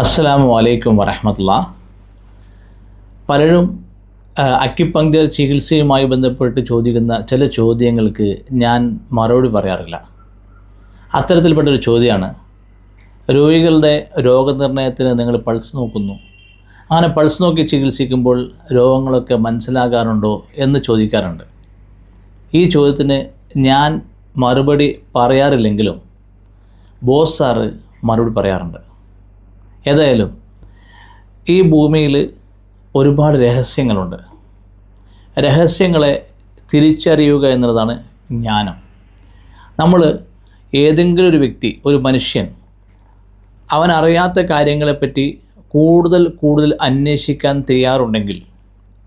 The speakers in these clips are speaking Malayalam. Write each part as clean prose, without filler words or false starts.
അസ്സലാമു അലൈക്കും വറഹ്മത്തുള്ളാഹി. പലരും അക്യുപങ്ക്ചർ ചികിത്സയുമായി ബന്ധപ്പെട്ട് ചോദിക്കുന്ന ചില ചോദ്യങ്ങൾക്ക് ഞാൻ മറുപടി പറയാറില്ല. അത്തരത്തിൽപ്പെട്ടൊരു ചോദ്യമാണ്, രോഗികളുടെ രോഗനിർണയത്തിന് നിങ്ങൾ പൾസ് നോക്കുന്നു, അങ്ങനെ പൾസ് നോക്കി ചികിത്സിക്കുമ്പോൾ രോഗങ്ങളൊക്കെ മനസ്സിലാകാറുണ്ടോ എന്ന് ചോദിക്കാറുണ്ട്. ഈ ചോദ്യത്തിന് ഞാൻ മറുപടി പറയാറില്ലെങ്കിലും ബോസ് സാറ് മറുപടി പറയാറുണ്ട്. ഏതായാലും ഈ ഭൂമിയിൽ ഒരുപാട് രഹസ്യങ്ങളുണ്ട്. രഹസ്യങ്ങളെ തിരിച്ചറിയുക എന്നുള്ളതാണ് ജ്ഞാനം. നമ്മൾ ഏതെങ്കിലും ഒരു വ്യക്തി, ഒരു മനുഷ്യൻ, അവനറിയാത്ത കാര്യങ്ങളെപ്പറ്റി കൂടുതൽ അന്വേഷിക്കാൻ തയ്യാറുണ്ടെങ്കിൽ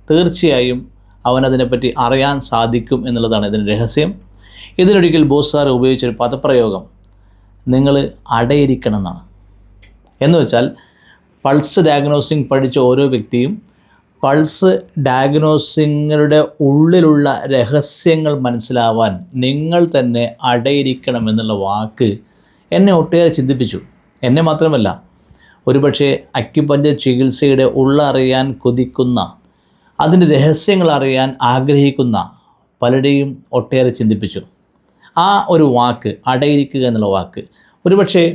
തീർച്ചയായും അവനതിനെപ്പറ്റി അറിയാൻ സാധിക്കും എന്നുള്ളതാണ് ഇതിൻ്റെ രഹസ്യം. ഇതിനൊരിക്കൽ ബോസ് സാർ ഉപയോഗിച്ചൊരു പദപ്രയോഗം നിങ്ങൾ അടയിരിക്കണം എന്നാണ്. എന്ന് വെച്ചാൽ പൾസ് ഡയഗ്നോസിങ് പഠിച്ച ഓരോ വ്യക്തിയും പൾസ് ഡയഗ്നോസിങ്ങളുടെ ഉള്ളിലുള്ള രഹസ്യങ്ങൾ മനസ്സിലാവാൻ നിങ്ങൾ തന്നെ അടയിരിക്കണം എന്നുള്ള വാക്ക് എന്നെ ഒട്ടേറെ ചിന്തിപ്പിച്ചു. എന്നെ മാത്രമല്ല, ഒരുപക്ഷെ അക്യുപങ്ക്ചർ ചികിത്സയുടെ ഉള്ളറിയാൻ കൊതിക്കുന്ന, അതിൻ്റെ രഹസ്യങ്ങൾ അറിയാൻ ആഗ്രഹിക്കുന്ന പലരെയും ഒട്ടേറെ ചിന്തിപ്പിച്ചു. ആ ഒരു വാക്ക്, അടയിരിക്കുക എന്നുള്ള വാക്ക്, ഒരുപക്ഷെ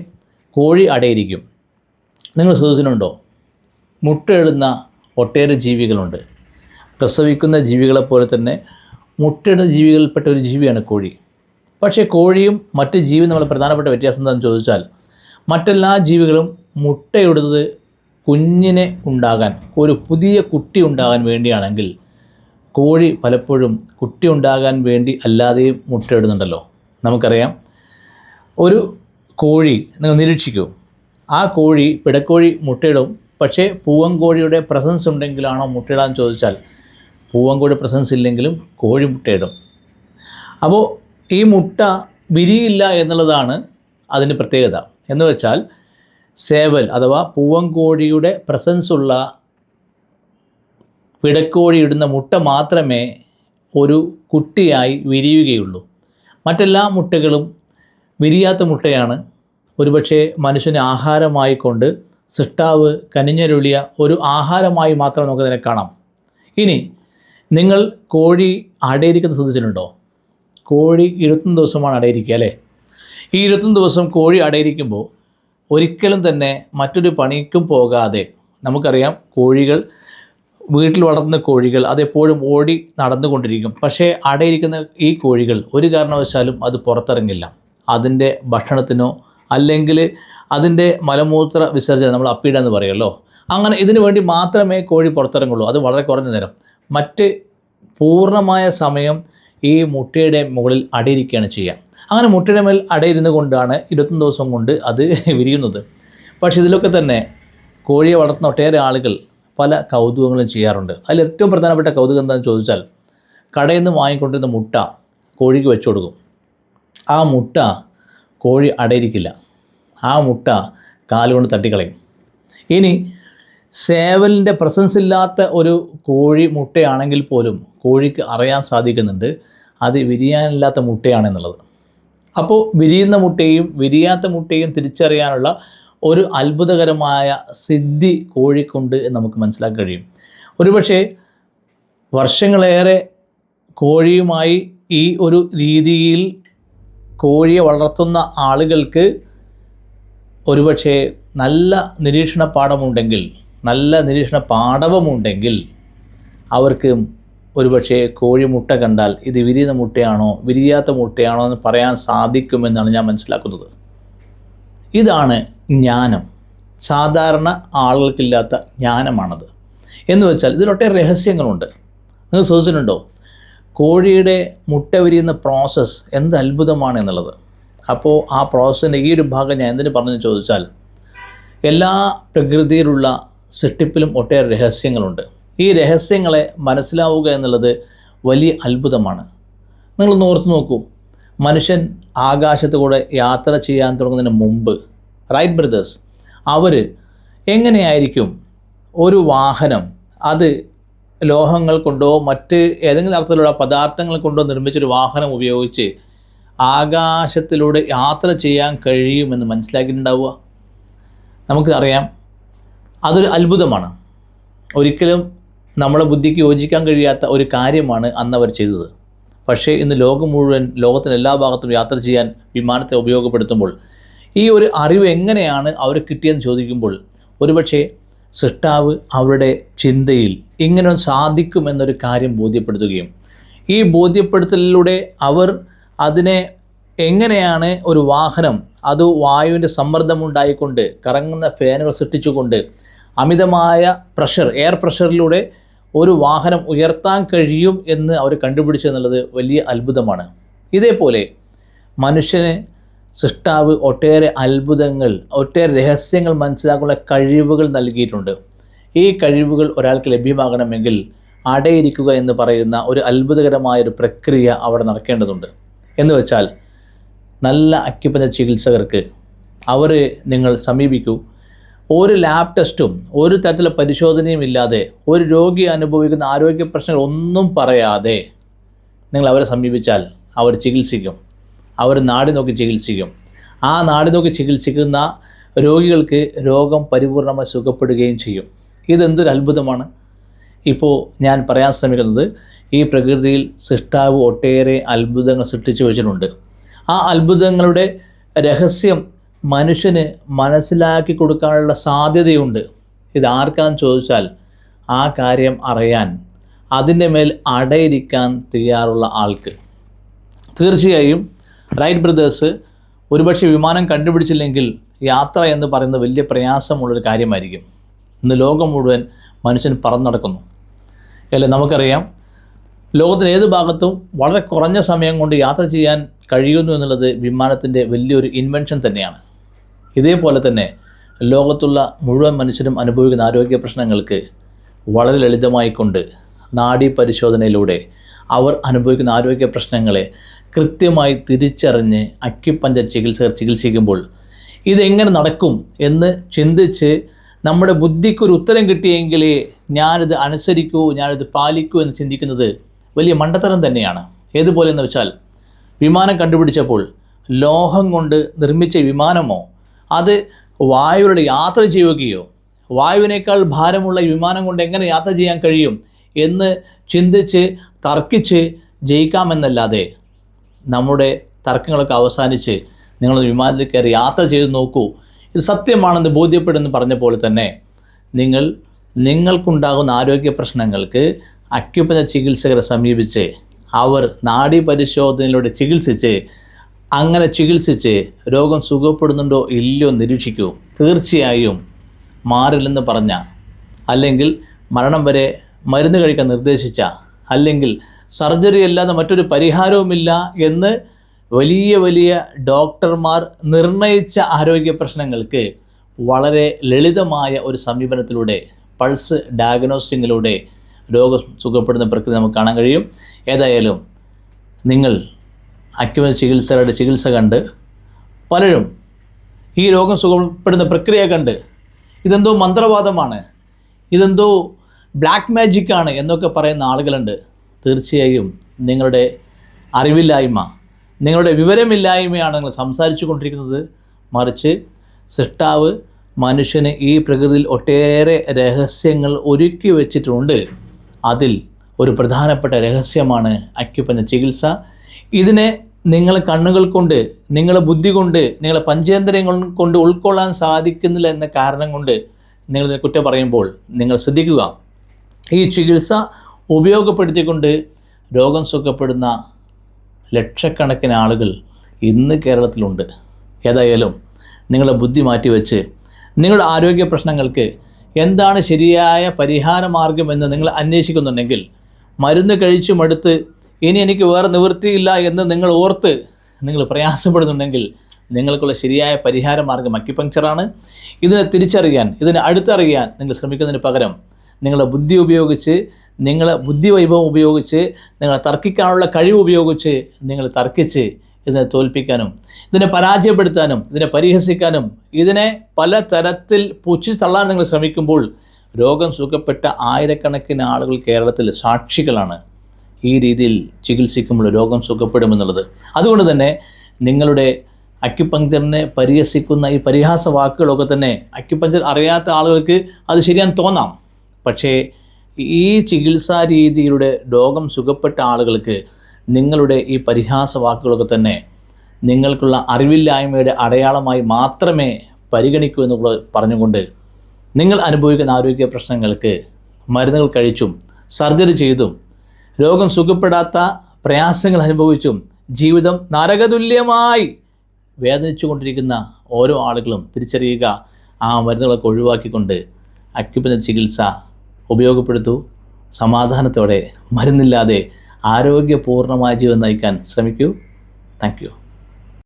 കോഴി അടയിരിക്കും. നിങ്ങൾ ശ്രദ്ധിച്ചിട്ടുണ്ടോ? മുട്ടയിടുന്ന ഒട്ടേറെ ജീവികളുണ്ട്. പ്രസവിക്കുന്ന ജീവികളെപ്പോലെ തന്നെ മുട്ടയിടുന്ന ജീവികളിൽപ്പെട്ട ഒരു ജീവിയാണ് കോഴി. പക്ഷേ കോഴിയും മറ്റ് ജീവിയും തമ്മിൽ പ്രധാനപ്പെട്ട വ്യത്യാസം എന്താണെന്ന് ചോദിച്ചാൽ, മറ്റെല്ലാ ജീവികളും മുട്ടയിടുന്നത് കുഞ്ഞിനെ ഉണ്ടാകാൻ, ഒരു പുതിയ കുട്ടി ഉണ്ടാകാൻ വേണ്ടിയാണെങ്കിൽ കോഴി പലപ്പോഴും കുട്ടി ഉണ്ടാകാൻ വേണ്ടി അല്ലാതെയും മുട്ടയിടുന്നുണ്ടല്ലോ. നമുക്കറിയാം, ഒരു കോഴി നിങ്ങൾ നിരീക്ഷിക്കൂ, ആ കോഴി, പിടക്കോഴി മുട്ടയിടും. പക്ഷേ പൂവൻകോഴിയുടെ പ്രസൻസ് ഉണ്ടെങ്കിലാണോ മുട്ടയിടാൻ ചോദിച്ചാൽ പൂവൻകോഴി പ്രസൻസ് ഇല്ലെങ്കിലും കോഴി മുട്ടയിടും. അപ്പോൾ ഈ മുട്ട വിരിയില്ല എന്നുള്ളതാണ് അതിൻ്റെ പ്രത്യേകത. എന്ന് വെച്ചാൽ സേവൽ അഥവാ പൂവൻകോഴിയുടെ പ്രസൻസ് ഉള്ള പിടക്കോഴി ഇടുന്ന മുട്ട മാത്രമേ ഒരു കുട്ടിയായി വിരിയുകയുള്ളൂ. മറ്റെല്ലാ മുട്ടകളും വിരിയാത്ത മുട്ടയാണ്. ഒരുപക്ഷെ മനുഷ്യന് ആഹാരമായി കൊണ്ട് സൃഷ്ടാവ് കനിഞ്ഞരുളിയ ഒരു ആഹാരമായി മാത്രം നമുക്കതിനെ കാണാം. ഇനി നിങ്ങൾ കോഴി അടയിരിക്കുന്നത് ശ്രദ്ധിച്ചിട്ടുണ്ടോ? കോഴി 21 ദിവസമാണ് അടയിരിക്കുക, അല്ലേ? ഈ 21 ദിവസം കോഴി അടയിരിക്കുമ്പോൾ ഒരിക്കലും തന്നെ മറ്റൊരു പണിക്കും പോകാതെ, നമുക്കറിയാം കോഴികൾ, വീട്ടിൽ വളർത്തുന്ന കോഴികൾ അതെപ്പോഴും ഓടി നടന്നുകൊണ്ടിരിക്കും. പക്ഷേ അടയിരിക്കുന്ന ഈ കോഴികൾ ഒരു കാരണവശാലും അത് പുറത്തിറങ്ങില്ല. അതിൻ്റെ ഭക്ഷണത്തിനോ അല്ലെങ്കിൽ അതിൻ്റെ മലമൂത്ര വിസർജനം, നമ്മൾ അപ്പീഡ എന്ന് പറയുമല്ലോ, അങ്ങനെ ഇതിനു വേണ്ടി മാത്രമേ കോഴി പുറത്തിറങ്ങുള്ളൂ. അത് വളരെ കുറഞ്ഞ നേരം. മറ്റ് പൂർണ്ണമായ സമയം ഈ മുട്ടയുടെ മുകളിൽ അടയിരിക്കുകയാണ് ചെയ്യുക. അങ്ങനെ മുട്ടയുടെ മേൽ അടയിരുന്നു കൊണ്ടാണ് 21 ദിവസം കൊണ്ട് അത് വിരിയുന്നത്. പക്ഷേ ഇതിലൊക്കെ തന്നെ കോഴിയെ വളർത്തുന്ന ഒട്ടേറെ ആളുകൾ പല കൗതുകങ്ങളും ചെയ്യാറുണ്ട്. അതിൽ ഏറ്റവും പ്രധാനപ്പെട്ട കൗതുകം എന്താണെന്ന് ചോദിച്ചാൽ, കടയിൽ നിന്ന് വാങ്ങിക്കൊണ്ടിരുന്ന മുട്ട കോഴിക്ക് വെച്ചു കൊടുക്കും. ആ മുട്ട കോഴി അടയിരിക്കില്ല. ആ മുട്ട കാലുകൊണ്ട് തട്ടിക്കളയും. ഇനി സേവലിൻ്റെ പ്രസൻസ് ഇല്ലാത്ത ഒരു കോഴി മുട്ടയാണെങ്കിൽ പോലും കോഴിക്ക് അറിയാൻ സാധിക്കുന്നുണ്ട് അത് വിരിയാനില്ലാത്ത മുട്ടയാണെന്നുള്ളത്. അപ്പോൾ വിരിയുന്ന മുട്ടയും വിരിയാത്ത മുട്ടയും തിരിച്ചറിയാനുള്ള ഒരു അത്ഭുതകരമായ സിദ്ധി കോഴിക്കുണ്ട് എന്ന് നമുക്ക് മനസ്സിലാക്കാൻ കഴിയും. ഒരുപക്ഷെ വർഷങ്ങളേറെ കോഴിയുമായി ഈ ഒരു രീതിയിൽ കോഴിയെ വളർത്തുന്ന ആളുകൾക്ക് ഒരുപക്ഷെ നല്ല നിരീക്ഷണ പാടവമുണ്ടെങ്കിൽ അവർക്ക് ഒരുപക്ഷെ കോഴി മുട്ട കണ്ടാൽ ഇത് വിരിയുന്ന മുട്ടയാണോ വിരിയാത്ത മുട്ടയാണോ എന്ന് പറയാൻ സാധിക്കുമെന്നാണ് ഞാൻ മനസ്സിലാക്കുന്നത്. ഇതാണ് ജ്ഞാനം. സാധാരണ ആളുകൾക്കില്ലാത്ത ജ്ഞാനമാണത്. എന്ന് വെച്ചാൽ ഇതിലൊട്ടേറെ രഹസ്യങ്ങളുണ്ട്. നിങ്ങൾ ശ്രദ്ധിച്ചിട്ടുണ്ടോ? കോഴിയുടെ മുട്ട വിരിയുന്ന പ്രോസസ്സ് എന്ത് അത്ഭുതമാണ് എന്നുള്ളത്. അപ്പോൾ ആ പ്രോസസ്സിൻ്റെ ഈ ഒരു ഭാഗം ഞാൻ എന്തിനു പറഞ്ഞു ചോദിച്ചാൽ, എല്ലാ പ്രകൃതിയിലുള്ള സൃഷ്ടിപ്പിലും ഒട്ടേറെ രഹസ്യങ്ങളുണ്ട്. ഈ രഹസ്യങ്ങളെ മനസ്സിലാവുക എന്നുള്ളത് വലിയ അത്ഭുതമാണ്. നിങ്ങളൊന്ന് ഓർത്ത് നോക്കൂ, മനുഷ്യൻ ആകാശത്ത് കൂടെ യാത്ര ചെയ്യാൻ തുടങ്ങുന്നതിന് മുമ്പ് റൈറ്റ് ബ്രദേഴ്സ് അവർ എങ്ങനെയായിരിക്കും ഒരു വാഹനം, അത് ലോഹങ്ങൾ കൊണ്ടോ മറ്റ് ഏതെങ്കിലും തരത്തിലുള്ള പദാർത്ഥങ്ങൾ കൊണ്ടോ നിർമ്മിച്ചൊരു വാഹനം ഉപയോഗിച്ച് ആകാശത്തിലൂടെ യാത്ര ചെയ്യാൻ കഴിയുമെന്ന് മനസ്സിലാക്കിയിട്ടുണ്ടാവുക? നമുക്കറിയാം, അതൊരു അത്ഭുതമാണ്. ഒരിക്കലും നമ്മുടെ ബുദ്ധിക്ക് യോജിക്കാൻ കഴിയാത്ത ഒരു കാര്യമാണ് അന്ന് അവർ ചെയ്തത്. പക്ഷേ ഇന്ന് ലോകം മുഴുവൻ, ലോകത്തിൻ്റെ എല്ലാ ഭാഗത്തും യാത്ര ചെയ്യാൻ വിമാനത്തെ ഉപയോഗപ്പെടുത്തുമ്പോൾ ഈ ഒരു അറിവ് എങ്ങനെയാണ് അവർ കിട്ടിയെന്ന് ചോദിക്കുമ്പോൾ ഒരുപക്ഷെ സൃഷ്ടാവ് അവരുടെ ചിന്തയിൽ ഇങ്ങനെ സാധിക്കുമെന്നൊരു കാര്യം ബോധ്യപ്പെടുത്തുകയും ഈ ബോധ്യപ്പെടുത്തലിലൂടെ അവർ അതിനെ എങ്ങനെയാണ് ഒരു വാഹനം അത് വായുവിൻ്റെ സമ്മർദ്ദമുണ്ടായിക്കൊണ്ട് കറങ്ങുന്ന ഫാനുകൾ സൃഷ്ടിച്ചുകൊണ്ട് അമിതമായ പ്രഷർ, എയർ പ്രഷറിലൂടെ ഒരു വാഹനം ഉയർത്താൻ കഴിയും എന്ന് അവർ കണ്ടുപിടിച്ചു എന്നുള്ളത് വലിയ അത്ഭുതമാണ്. ഇതേപോലെ മനുഷ്യന് സൃഷ്ടാവ് ഒട്ടേറെ അത്ഭുതങ്ങൾ, ഒട്ടേറെ രഹസ്യങ്ങൾ മനസ്സിലാക്കാനുള്ള കഴിവുകൾ നൽകിയിട്ടുണ്ട്. ഈ കഴിവുകൾ ഒരാൾക്ക് ലഭ്യമാകണമെങ്കിൽ അടയിരിക്കുക എന്ന് പറയുന്ന ഒരു അത്ഭുതകരമായൊരു പ്രക്രിയ അവിടെ നടക്കേണ്ടതുണ്ട്. എന്ന് വെച്ചാൽ നല്ല അക്യുപഞ്ചർ ചികിത്സകർക്ക് നിങ്ങൾ സമീപിക്കൂ. ഒരു ലാബ് ടെസ്റ്റും ഒരു തരത്തിലുള്ള പരിശോധനയും ഇല്ലാതെ, ഒരു രോഗി അനുഭവിക്കുന്ന ആരോഗ്യ പ്രശ്നങ്ങൾ ഒന്നും പറയാതെ നിങ്ങൾ അവരെ സമീപിച്ചാൽ അവർ ചികിത്സിക്കും. അവർ നാടി നോക്കി ചികിത്സിക്കും. ആ നാടി നോക്കി ചികിത്സിക്കുന്ന രോഗികൾക്ക് രോഗം പരിപൂർണമായി സുഖപ്പെടുകയും ചെയ്യും. ഇതെന്തൊരു അത്ഭുതമാണ്! ഇപ്പോൾ ഞാൻ പറയാൻ ശ്രമിക്കുന്നത്, ഈ പ്രകൃതിയിൽ സൃഷ്ടാവ് ഒട്ടേറെ അത്ഭുതങ്ങൾ സൃഷ്ടിച്ചു വെച്ചിട്ടുണ്ട്. ആ അത്ഭുതങ്ങളുടെ രഹസ്യം മനുഷ്യന് മനസ്സിലാക്കി കൊടുക്കാനുള്ള സാധ്യതയുണ്ട്. ഇതാർക്കാന്ന് ചോദിച്ചാൽ ആ കാര്യം അറിയാൻ, അതിൻ്റെ മേൽ അടയിരിക്കാൻ തയ്യാറുള്ള ആൾക്ക്. തീർച്ചയായും റൈറ്റ് ബ്രദേഴ്സ് ഒരുപക്ഷെ വിമാനം കണ്ടുപിടിച്ചില്ലെങ്കിൽ യാത്ര എന്ന് പറയുന്നത് വലിയ പ്രയാസമുള്ളൊരു കാര്യമായിരിക്കും. ഇന്ന് ലോകം മുഴുവൻ മനുഷ്യൻ പറന്നു നടക്കുന്നു അല്ലേ? നമുക്കറിയാം, ലോകത്തിൻ്റെ ഏത് ഭാഗത്തും വളരെ കുറഞ്ഞ സമയം കൊണ്ട് യാത്ര ചെയ്യാൻ കഴിയുന്നു എന്നുള്ളത് വിമാനത്തിൻ്റെ വലിയൊരു ഇൻവെൻഷൻ തന്നെയാണ്. ഇതേപോലെ തന്നെ ലോകത്തുള്ള മുഴുവൻ മനുഷ്യരും അനുഭവിക്കുന്ന ആരോഗ്യ പ്രശ്നങ്ങൾക്ക് വളരെ ലളിതമായിക്കൊണ്ട് നാഡീ പരിശോധനയിലൂടെ അവർ അനുഭവിക്കുന്ന ആരോഗ്യ പ്രശ്നങ്ങളെ കൃത്യമായി തിരിച്ചറിഞ്ഞ് അക്യുപഞ്ചർ ചികിത്സകർ ചികിത്സിക്കുമ്പോൾ ഇതെങ്ങനെ നടക്കും എന്ന് ചിന്തിച്ച് നമ്മുടെ ബുദ്ധിക്കൊരു ഉത്തരം കിട്ടിയെങ്കിലേ ഞാനിത് അനുസരിക്കൂ, ഞാനിത് പാലിക്കൂ എന്ന് ചിന്തിക്കുന്നത് വലിയ മണ്ടത്തരം തന്നെയാണ്. ഏതുപോലെ എന്ന് വെച്ചാൽ, വിമാനം കണ്ടുപിടിച്ചപ്പോൾ ലോഹം കൊണ്ട് നിർമ്മിച്ച വിമാനമോ അത് വായുവിലൂടെ യാത്ര ചെയ്യുകയോ, വായുവിനേക്കാൾ ഭാരമുള്ള വിമാനം കൊണ്ട് എങ്ങനെ യാത്ര ചെയ്യാൻ കഴിയും എന്ന് ചിന്തിച്ച് തർക്കിച്ച് ജയിക്കാമെന്നല്ലാതെ നമ്മുടെ തർക്കങ്ങളൊക്കെ അവസാനിച്ച് നിങ്ങൾ വിമാനത്തിൽ കയറി യാത്ര ചെയ്ത് നോക്കൂ, ഇത് സത്യമാണെന്ന് ബോധ്യപ്പെടുമെന്ന് പറഞ്ഞ പോലെ തന്നെ നിങ്ങൾക്കുണ്ടാകുന്ന ആരോഗ്യ പ്രശ്നങ്ങൾക്ക് അക്യുപഞ്ചർ ചികിത്സകരെ സമീപിച്ച് അവർ നാഡീ പരിശോധനയിലൂടെ അങ്ങനെ ചികിത്സിച്ച് രോഗം സുഖപ്പെടുന്നുണ്ടോ ഇല്ലയോ നിരീക്ഷിക്കൂ. തീർച്ചയായും മാറില്ലെന്ന് പറഞ്ഞ, അല്ലെങ്കിൽ മരണം വരെ മരുന്ന് കഴിക്കാൻ നിർദ്ദേശിച്ച, അല്ലെങ്കിൽ സർജറി അല്ലാതെ മറ്റൊരു പരിഹാരവുമില്ല എന്ന് വലിയ വലിയ ഡോക്ടർമാർ നിർണയിച്ച ആരോഗ്യ പ്രശ്നങ്ങൾക്ക് വളരെ ലളിതമായ ഒരു സമീപനത്തിലൂടെ, പൾസ് ഡയഗ്നോസിങ്ങിലൂടെ രോഗം സുഖപ്പെടുന്ന പ്രക്രിയ നമുക്ക് കാണാൻ കഴിയും. ഏതായാലും നിങ്ങൾ അക്യുപഞ്ചർ ചികിത്സകരുടെ ചികിത്സ കണ്ട് പലരും ഈ രോഗം സുഖപ്പെടുന്ന പ്രക്രിയ കണ്ട് ഇതെന്തോ മന്ത്രവാദമാണ്, ഇതെന്തോ ബ്ലാക്ക് മാജിക്കാണ് എന്നൊക്കെ പറയുന്ന ആളുകളുണ്ട്. തീർച്ചയായും നിങ്ങളുടെ അറിവില്ലായ്മ, നിങ്ങളുടെ വിവരമില്ലായ്മയാണ് നിങ്ങൾ സംസാരിച്ചു കൊണ്ടിരിക്കുന്നത്. മറിച്ച് സൃഷ്ടാവ് മനുഷ്യന് ഈ പ്രകൃതിയിൽ ഒട്ടേറെ രഹസ്യങ്ങൾ ഒരുക്കി വച്ചിട്ടുണ്ട്. അതിൽ ഒരു പ്രധാനപ്പെട്ട രഹസ്യമാണ് അക്യുപഞ്ചർ ചികിത്സ. ഇതിനെ നിങ്ങളെ കണ്ണുകൾ കൊണ്ട്, നിങ്ങളെ ബുദ്ധി കൊണ്ട്, നിങ്ങളെ പഞ്ചേന്ദ്രിയങ്ങൾ കൊണ്ട് ഉൾക്കൊള്ളാൻ സാധിക്കുന്നില്ല എന്ന കാരണം കൊണ്ട് നിങ്ങളിതിനെ കുറ്റം പറയുമ്പോൾ നിങ്ങൾ ശ്രദ്ധിക്കുക. ഈ ചികിത്സ ഉപയോഗപ്പെടുത്തിക്കൊണ്ട് രോഗം സുഖപ്പെടുന്ന ലക്ഷക്കണക്കിന് ആളുകൾ ഇന്ന് കേരളത്തിലുണ്ട്. ഏതായാലും നിങ്ങളുടെ ബുദ്ധി മാറ്റിവെച്ച് നിങ്ങളുടെ ആരോഗ്യ പ്രശ്നങ്ങൾക്ക് എന്താണ് ശരിയായ പരിഹാര മാർഗമെന്ന് നിങ്ങൾ അന്വേഷിക്കുന്നുണ്ടെങ്കിൽ, മരുന്ന് കഴിച്ചു മടുത്ത് ഇനി എനിക്ക് വേറെ നിവൃത്തിയില്ല എന്ന് നിങ്ങൾ ഓർത്ത് നിങ്ങൾ പ്രയാസപ്പെടുന്നുണ്ടെങ്കിൽ, നിങ്ങൾക്കുള്ള ശരിയായ പരിഹാര മാർഗം അക്യുപങ്ക്ചറാണ്. ഇതിനെ തിരിച്ചറിയാൻ, ഇതിനെ അടുത്തറിയാൻ നിങ്ങൾ ശ്രമിക്കുന്നതിന് പകരം നിങ്ങളുടെ ബുദ്ധി ഉപയോഗിച്ച്, നിങ്ങളെ ബുദ്ധിവൈഭവം ഉപയോഗിച്ച്, നിങ്ങളെ തർക്കിക്കാനുള്ള കഴിവ് ഉപയോഗിച്ച് നിങ്ങൾ തർക്കിച്ച് ഇതിനെ തോൽപ്പിക്കാനും, ഇതിനെ പരാജയപ്പെടുത്താനും, ഇതിനെ പരിഹസിക്കാനും, ഇതിനെ പല തരത്തിൽ പുച്ഛിച്ച് തള്ളാൻ നിങ്ങൾ ശ്രമിക്കുമ്പോൾ രോഗം സുഖപ്പെട്ട ആയിരക്കണക്കിന് ആളുകൾ കേരളത്തിൽ സാക്ഷികളാണ്. ഈ രീതിയിൽ ചികിത്സിക്കുമ്പോൾ രോഗം സുഖപ്പെടുമെന്നുള്ളത്. അതുകൊണ്ട് തന്നെ നിങ്ങളുടെ അക്യുപങ്ക്ചറിനെ പരിഹസിക്കുന്ന ഈ പരിഹാസ വാക്കുകളൊക്കെ തന്നെ അക്യുപങ്ക്ചർ അറിയാത്ത ആളുകൾക്ക് അത് ശരിയാന്ന് തോന്നാം. പക്ഷേ ഈ ചികിത്സാ രീതിയിലൂടെ രോഗം സുഖപ്പെട്ട ആളുകൾക്ക് നിങ്ങളുടെ ഈ പരിഹാസ വാക്കുകളൊക്കെ തന്നെ നിങ്ങൾക്കുള്ള അറിവില്ലായ്മയുടെ അടയാളമായി മാത്രമേ പരിഗണിക്കൂ എന്നുള്ളത് പറഞ്ഞുകൊണ്ട് നിങ്ങൾ അനുഭവിക്കുന്ന ആരോഗ്യ പ്രശ്നങ്ങൾക്ക് മരുന്നുകൾ കഴിച്ചും സർജറി ചെയ്തും രോഗം സുഖപ്പെടാത്ത പ്രയാസങ്ങൾ അനുഭവിച്ചും ജീവിതം നരകതുല്യമായി വേദനിച്ചു കൊണ്ടിരിക്കുന്ന ഓരോ ആളുകളും തിരിച്ചറിയുക, ആ മരുന്നുകളൊക്കെ ഒഴിവാക്കിക്കൊണ്ട് അക്യുപങ്ക്ചർ ചികിത്സ ഉപയോഗപ്പെടുത്തൂ. സമാധാനത്തോടെ മരുന്നില്ലാതെ ആരോഗ്യപൂർണ്ണമായ ജീവിതം നയിക്കാൻ ശ്രമിക്കൂ. Thank you.